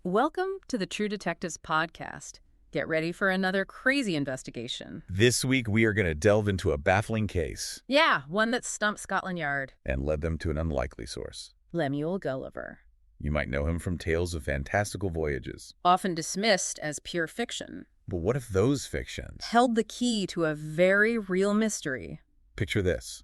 Welcome to the True Detectives podcast. Get ready for another crazy investigation. This week, we are going to delve into a baffling case Yeah, one that stumped Scotland Yard. and led them to an unlikely source. Lemuel Gulliver. You might know him from tales of fantastical voyages. Often dismissed as pure fiction, But what if those fictions? held the key to a very real mystery. Picture this.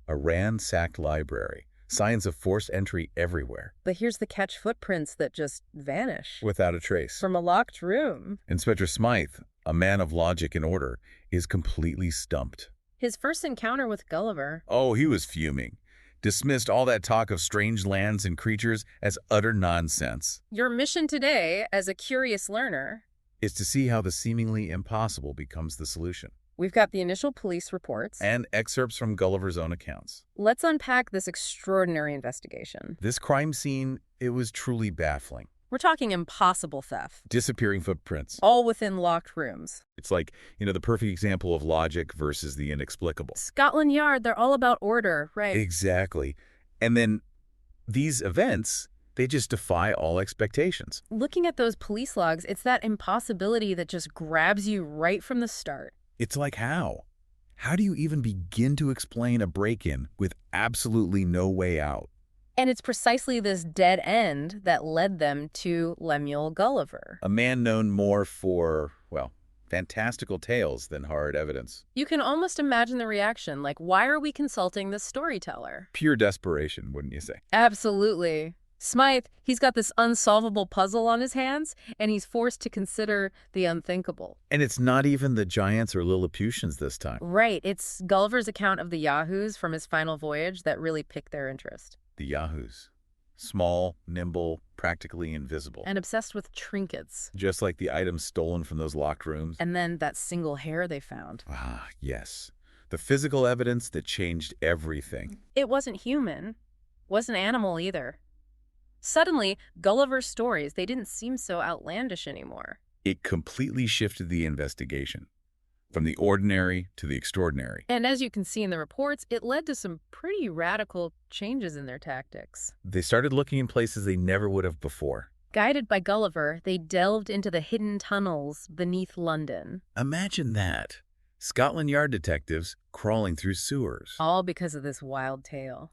A ransacked library. Signs of forced entry everywhere. But here's the catch: footprints that just vanish Without a trace. from a locked room. Inspector Smythe, a man of logic and order, is completely stumped. His first encounter with Gulliver. Oh, he was fuming. Dismissed all that talk of strange lands and creatures as utter nonsense. Your mission today, as a curious learner, Is to see how the seemingly impossible becomes the solution. we've got the initial police reports. And excerpts from Gulliver's own accounts. Let's unpack this extraordinary investigation. This crime scene, it was truly baffling. We're talking impossible theft, Disappearing footprints. all within locked rooms. It's like, the perfect example of logic versus the inexplicable. Scotland Yard, they're all about order, right? Exactly. And then these events, they just defy all expectations. Looking at those police logs, it's that impossibility that just grabs you right from the start. It's like how? How do you even begin to explain a break-in with absolutely no way out? And it's precisely this dead end that led them to Lemuel Gulliver. A man known more for, fantastical tales than hard evidence. You can almost imagine the reaction, like, why are we consulting this storyteller? Pure desperation, wouldn't you say? Absolutely. Smythe, he's got this unsolvable puzzle on his hands, and he's forced to consider the unthinkable. And it's not even the giants or Lilliputians this time. Right, it's Gulliver's account of the Yahoos from his final voyage that really piqued their interest. The Yahoos. Small, nimble, practically invisible. And obsessed with trinkets. Just like the items stolen from those locked rooms. And then that single hair they found. Ah, yes. The physical evidence that changed everything. It wasn't human. Wasn't animal either. Suddenly, Gulliver's stories, they didn't seem so outlandish anymore. It completely shifted the investigation. From the ordinary to the extraordinary. And as you can see in the reports, it led to some pretty radical changes in their tactics. They started looking in places they never would have before. Guided by Gulliver, they delved into the hidden tunnels beneath London. Imagine that. Scotland Yard detectives crawling through sewers. All because of this wild tale.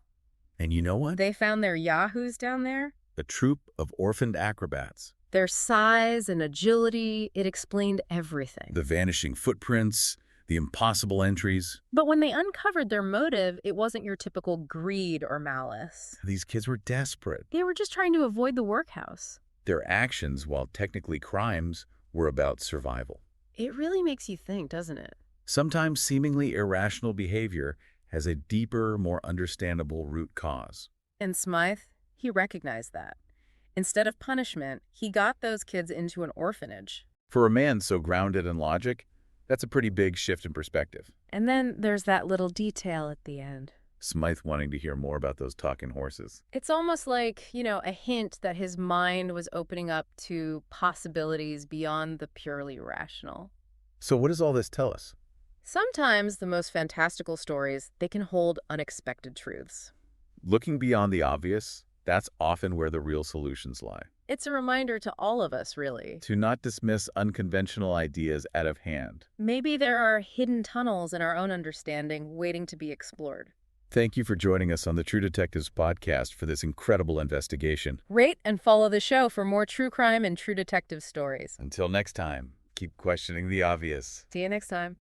And you know what? They found their Yahoos down there. A troupe of orphaned acrobats. Their size and agility, it explained everything. The vanishing footprints, the impossible entries. But when they uncovered their motive, it wasn't your typical greed or malice. These kids were desperate. They were just trying to avoid the workhouse. Their actions, while technically crimes, were about survival. It really makes you think, doesn't it? Sometimes seemingly irrational behavior has a deeper, more understandable root cause. And Smythe, he recognized that. Instead of punishment, he got those kids into an orphanage. For a man so grounded in logic, that's a pretty big shift in perspective. And then there's that little detail at the end. Smythe wanting to hear more about those talking horses. It's almost like, a hint that his mind was opening up to possibilities beyond the purely rational. So what does all this tell us? Sometimes the most fantastical stories, they can hold unexpected truths. Looking beyond the obvious, that's often where the real solutions lie. It's a reminder to all of us, really. To not dismiss unconventional ideas out of hand. Maybe there are hidden tunnels in our own understanding waiting to be explored. Thank you for joining us on the True Detectives podcast for this incredible investigation. Rate and follow the show for more true crime and true detective stories. Until next time, keep questioning the obvious. See you next time.